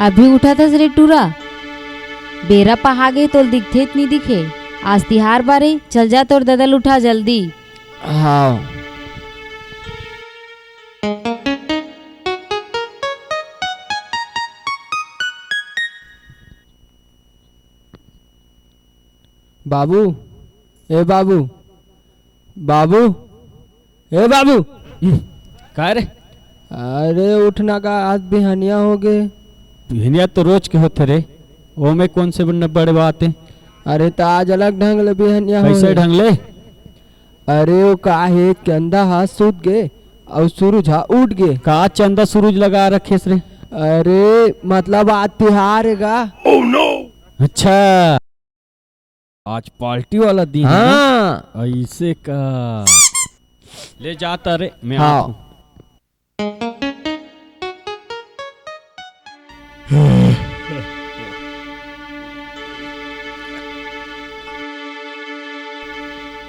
अभी उठा था रे टूरा, बेरा पहागे तो दिखते इतनी दिखे। आज तिहार बारे, चल जा तोर ददल उठा जल्दी। हाँ बाबू, ए बाबू, बाबू, ए बाबू। का रे? अरे उठना का, आज बिहनिया हो गए। बिहनिया तो रोज के होते रे, वो में कौन से बड़े बात है? अरे तो आज अलग ढंग ले बिहनिया हो। कैसे ढंग ले? अरे वो काहे चंदा हाथ सूत गए और सूरज हा उठ गए। का चंदा सूरज लगा रखे रे? अरे मतलब आज तिहार है का। oh, no! अच्छा, आज पार्टी वाला दिन है ना? हाँ ऐसे का ले जाता रे, मैं हाँ। आता हूं।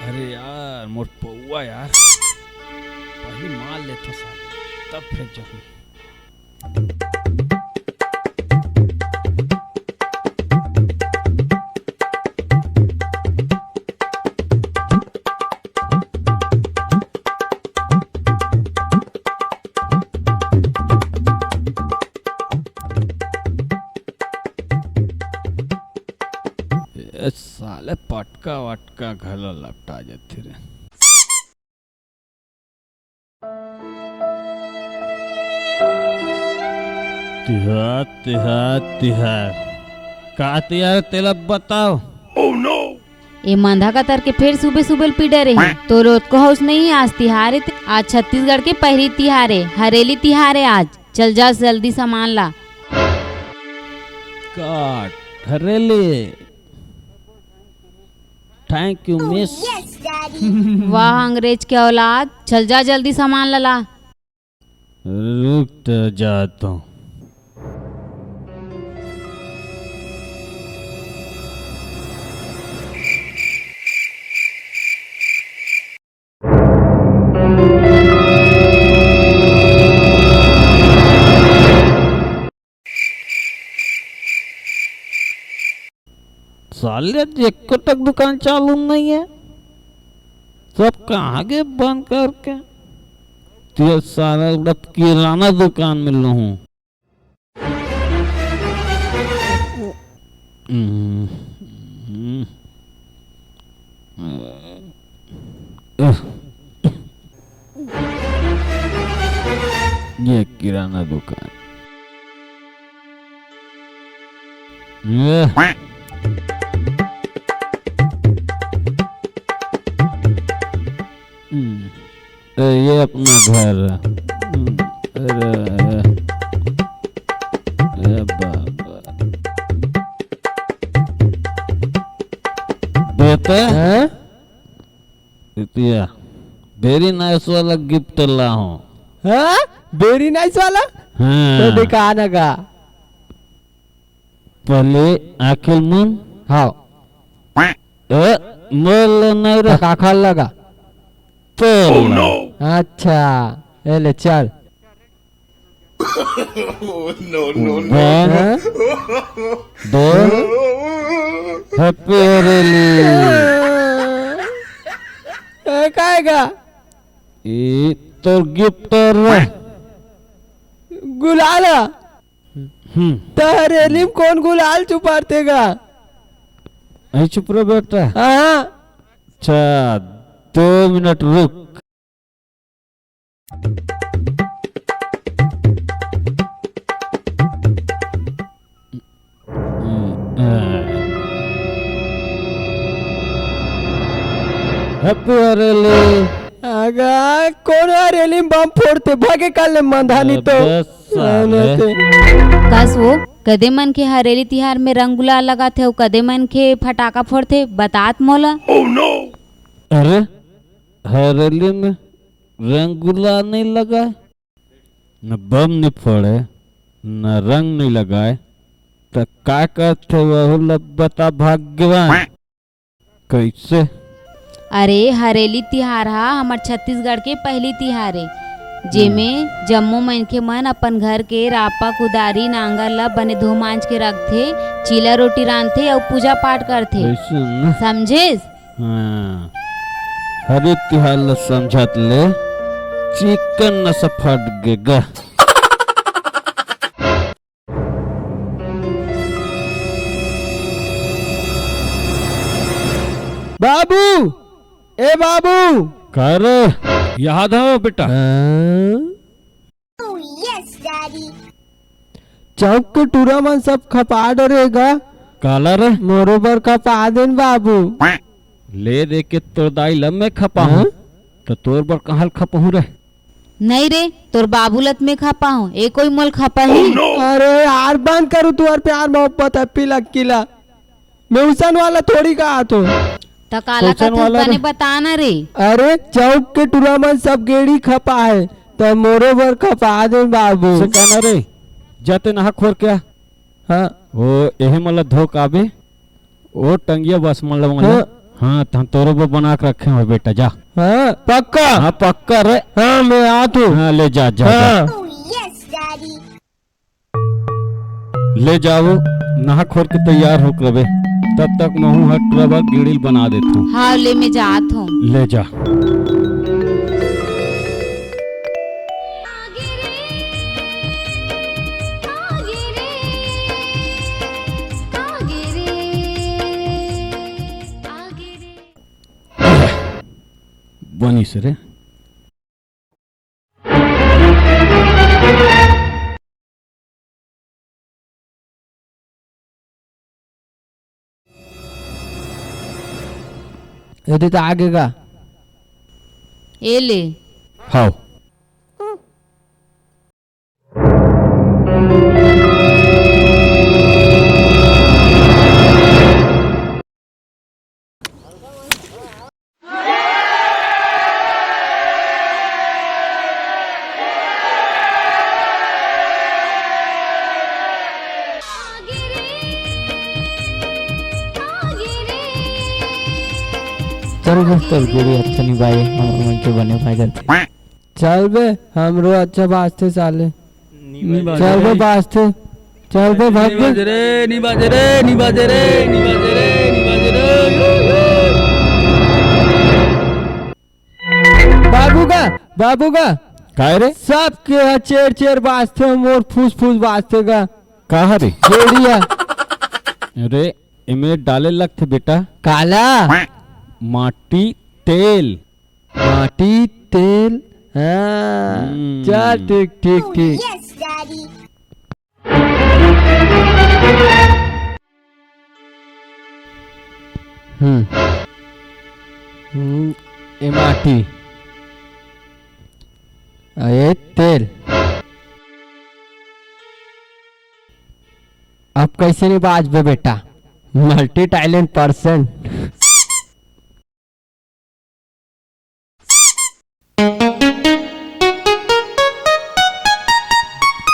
अरे यार मोर पौआ यार, पहले मार लेता साले तब फेंक जाऊं। साले पटका वटका घला लपटा जाते रे। तिहार तिहार तिहार का तिहार तेला बताओ। oh, no! ए मंधा का तर के फिर सुबह सुबह पीड़े रही तो रोज को हौस नहीं है। आज तिहार है, आज छत्तीसगढ़ के पहली तिहार है, हरेली तिहार है आज। चल जा जल्दी सामान ला। काट हरेली, थैंक यू मिस। वाह अंग्रेज के औलाद, चल जा जल्दी सामान ला। रुक तो जाता हूँ। साले एक तक दुकान चालू नहीं है, सब कहाँ गए बंद करके। तो सारा किराना दुकान में लो हूँ। ये किराना दुकान ये ये अपना घर है। अरे बाबा बेटा है वेरी नाइस वाला गिफ्ट ला हूँ। हाँ वेरी नाइस वाला। हाँ तो दिखाना का। पहले आखिर मुन। हाँ मोल नहीं रखा खा लगा। तो अच्छा ए ले चल। वन दो हैप्पी हरेली। काएगा ये तो गिफ्ट गुलाल। तो हरेली में कौन गुलाल छुपातेगा। चुप रहो बेटा। हाँ अच्छा 2 मिनट रुक। हैप्पी हरेली। आगा कौन हरेली में बम फोड़ते भागे काले मंधानी तो। कस वो कदे मन के हरेली तिहार में रंग गुलाल लगाते हो, कदे मन के फटाका फोड़ते बतात मोला। oh, no! अरे हरेली में रंग गुलाल नहीं लगाए, न बम नहीं फोड़े, न रंग नहीं लगाए, तो क्या करते वह बता भाग्यवान। कैसे? अरे हरेली तिहार हा हमार छत्तीसगढ़ के पहली तिहार है। जेमे जम्मो मनखे मन अपन घर के रापा कुदारी नांगर ला बने धो मांज के रखथे, चीला रोटी रांधथे और पूजा पाठ करथे। ऐसे न? समझेस? हाँ, हरे तिहार ला समझत ले चिकन न सफट गेगा। बाबू, ए बाबू। कर याद हो बेटा? चौक के टूरा मन सब खपा डरेगा। काला रे मोरो बर खपा देन बाबू। ले दे के तोर दाई लब में खपा हूँ तो तोर बर कहाँ खपहू रे? नहीं रे, तोर बाबूलत में खपा हूँ, ए कोई मोल खपा ही। अरे यार बंद करो तुअर प्यार मोहब्बत है लकीला। मैं उसन वाला थोड़ी कहा तो। तो काला का तने बताना रे। अरे चौक के टूरा मन सब गेड़ी खपा है तो मोरो बर खपा दे बाबू। से कहना रे जाते नहा खोर क्या? हाँ वो यही मतलब धोक आबे वो टंगिया बस मतलब हाँ। हाँ तो हम तोरो पर बना के रखे हो बेटा, जा। हाँ पक्का। हाँ पक्का रे। हाँ मैं आता हूँ। हाँ ले जा जा, हाँ। ले जाओ नहा खोर के तैयार हो कर बे, तब तक मैं हूँ हट रबा गिड़िल बना देता हूँ। हाँ ले मैं जात हूँ। ले जा। बनी से रे। यदि तो आगे का ए ले। हाँ चल बे तब गिरी अच्छा नहीं भाई हम मन के बने भाई करते। चल बे हमरो अच्छा बास्ते साले। चल बे बास्ते, चल बे भाग बाबू का काय रे? सब के चेर चेर बास्ते मोर फूस फूस बास्ते का कहा रे? जोड़िया। अरे इमें डाले लगते बेटा काला माटी तेल। माटी तेल। हाँ चल ठीक ठीक ठीक। ये माटी ये तेल। अब कैसे नहीं बाज बे बेटा, मल्टी टैलेंट पर्सन।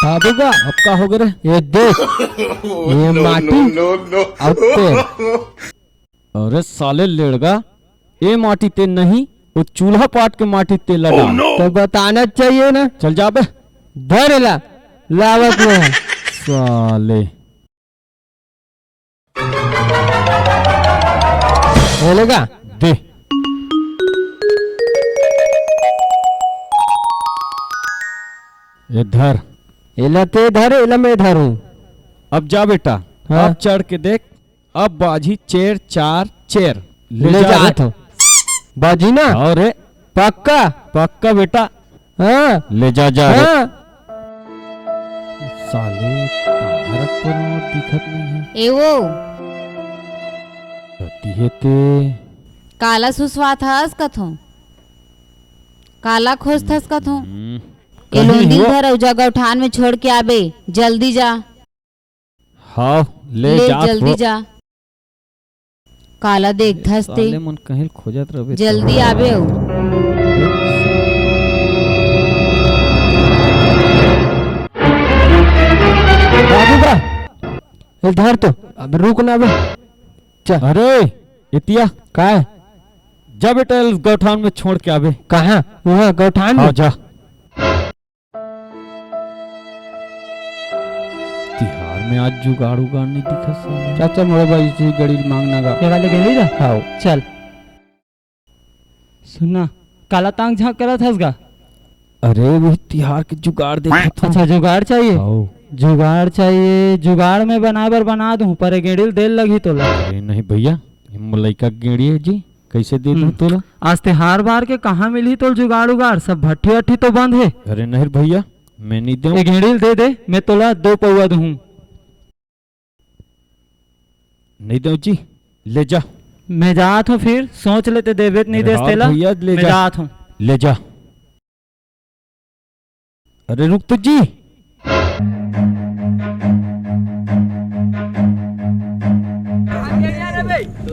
बाबू का अब का हो गए रे? ये देख ये माटी और तेल। अरे साले लेड़गा, ये माटी तेल नहीं, वो चूल्हा पाट के माटी तेल लगा। तो बताना चाहिए ना। चल जा बे। धर ला लावत में है। साले बोलेगा दे। ये धर। इला ते धर इला मैं धरूं। अब जा बेटा। हाँ? अब चढ़ के देख, अब बाजी चेर चार चेर ले जा तो बाजी ना। और पक्का पक्का बेटा। हाँ ले जा जा। हाँ। साले भारत पर दिखत नहीं है। ए वो दिहे ते काला सुस्वात हस कथो, काला खोज थस कथो। ए लोंदी धर और जगह उठान में छोड़ के आबे, जल्दी जा। हाँ ले जा जल्दी जा। काला देख धसते साले मन कहीं खोजत रहे। जल्दी आबे। बाबू का इधर तो अब रुक ना बे। चल। अरे इतिया का है? जा बेटा गौठान में छोड़ के आबे। कहाँ? वहाँ गौठान हाँ में। जा। मैं आज जुगाड़ उगाड़ नहीं दिखा साला। चाचा मोरे भाई से गड़ी मांगना गा ये वाले गेली दा हाँ चल सुनना काला तांग झांक करा था उसका। अरे वो तिहार के जुगाड़ देखा था। अच्छा जुगाड़ चाहिए आओ। जुगाड़ चाहिए जुगाड़ में बनाए बर बना दूं पर गेड़िल देर लगी तो अरे नहीं भैया मलैका गेड़ी है जी कैसे दे दूं तोला। आज त्योहार बार के कहाँ मिली तो जुगाड़ उगाड़ सब भट्टी वट्टी तो बंद है। अरे नहीं भैया मैं नहीं दूं। ये गेड़िल दे दे मैं तोला 2 पौवा दूं। नहीं दूं जी ले जा। मैं जात हूँ फिर सोच लेते देवे नहीं अरे देस हाँ तेला भैया, ले मैं जा। जात हूँ। ले जा। अरे रुक तो जी।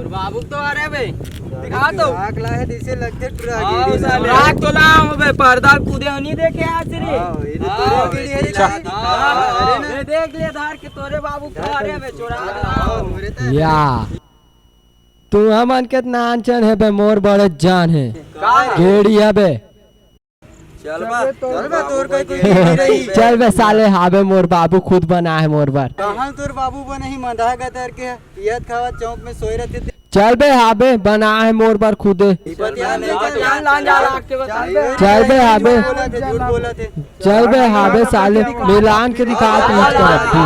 बाबू तो आ रहे बे दिखा तो आग ला है दिसे लगते राग तो ला हो बे पर्दा कूदे नहीं देखे आज रे अरे देख ले धार के तोरे बाबू तो आ रहे बे चोरा या तू हमन के नाचन है बे मोर बड़े जान है गेड़ी है बे चल बा तोर कोई नहीं रही चल बे साले हाबे मोर बाबू खुद बना है मोर बार कहां तोर बाबू बने ही मंदा गतर के पियत खावा चौक में सोए रहते थे। चल बे हाबे बना है मोर बार खुदे चल बे हाबे झूठ बोला थे चल बे हाबे साले मिलान के दिखा तू ईच कर अभी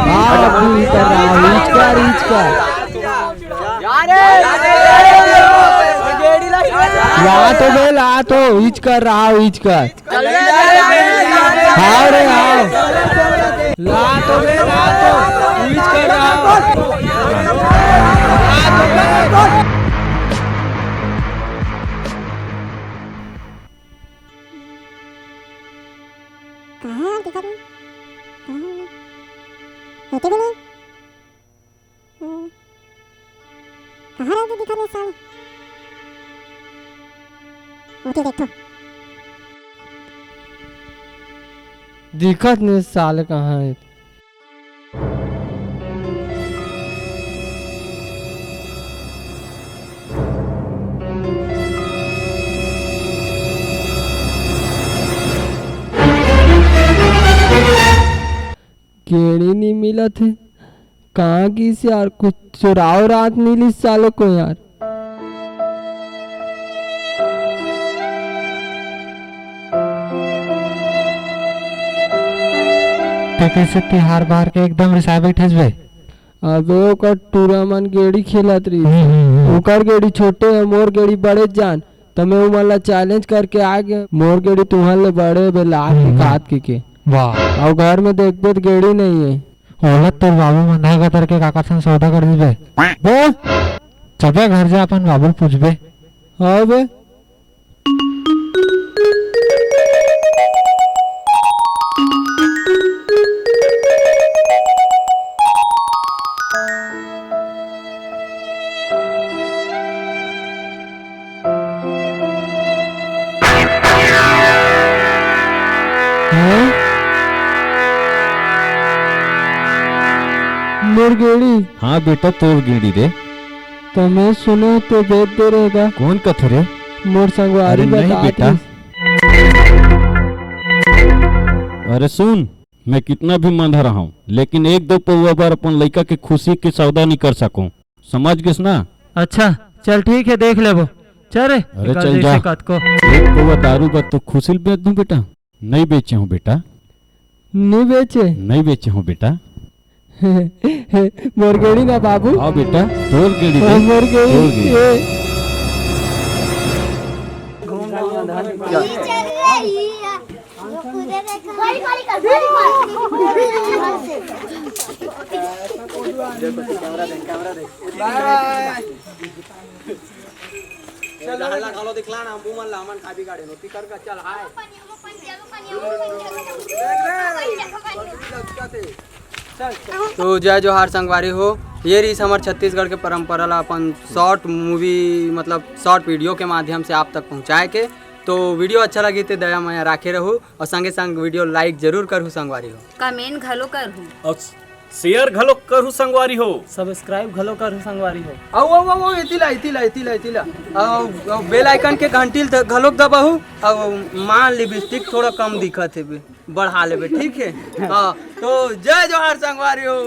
हाँ अभी कर रहा ईच कर ला तो बे ला तो ईच कर रहा हूँ ईच कर हाँ रे हाँ ला तो बे ला तो ईच कर रहा हूँ कहाँ है टिकट में होते भी नहीं कहाँ रहते दिखा नहीं साले होते देखो दिक्कत नहीं साले कहाँ है केड़ी नहीं मिला थे कहाँ की यार कुछ चुराव रात मिली सालों को यार कैसे त्योहार बार के एकदम रिसाए बैठे बे अबे ओकर टूर्नामेंट गेड़ी खेलत रही ओकर गेड़ी छोटे है मोर गेड़ी बड़े जान तमे उमला चैलेंज करके आ गए मोर गेड़ी तुहन ले बड़े बे लाख के काट के वाह और घर में देखबे तो गेड़ी नहीं है औरत तेरे बाबू मंदा गतर के काका संग सौदा कर दीबे बोल चबे घर जा अपन बाबू पूछबे हाँ बे मोर गेड़ी हाँ बेटा तोर गेड़ी रे। तो मैं सुने तो बेच दे रहेगा कौन कथे रे। मोर संगवारी अरे नहीं बता बेटा। अरे सुन मैं कितना भी मंदा रहा हूँ लेकिन 1-2 पौवा बार अपन लड़का के खुशी के सौदा नहीं कर सकूं समझ गए ना। अच्छा चल ठीक है देख ले वो चल रे अरे चल जा। को 1 पौवा दारू बा तो खुशी बेच दूं बेटा। नहीं बेचे हूँ बेटा। नहीं बेचे नहीं बेचे हूँ बेटा। मोर गेड़ी ना बाबू हाँ बेटा तोर गेड़ी ओ, रे। मोर गेड़ी तोर गेड़ी। ए, दिखला ना बुमन लामन खाबी गाड़ी नो पिकर का चल हाय तो जय जोहार संगवारी हो ये रही हमारे छत्तीसगढ़ के परंपरा ला अपन शॉर्ट मूवी मतलब शॉर्ट वीडियो के माध्यम से आप तक पहुंचाए के। तो वीडियो अच्छा लगी तो दया माया राखे रहूँ और संगे संग वीडियो लाइक जरूर करूँ संगवारी हो कमेंट घलो करहूँ और शेयर घलो करू संगवारी हो सब्सक्राइब घलो कर संगवारी हो आओ इतिला बेल आइकन के घंटी घलोक दबाहू और मान लिपस्टिक थोड़ा कम दिखत है बढ़ा लेबे, ठीक है। हाँ तो जय जोहार संगवारी हो।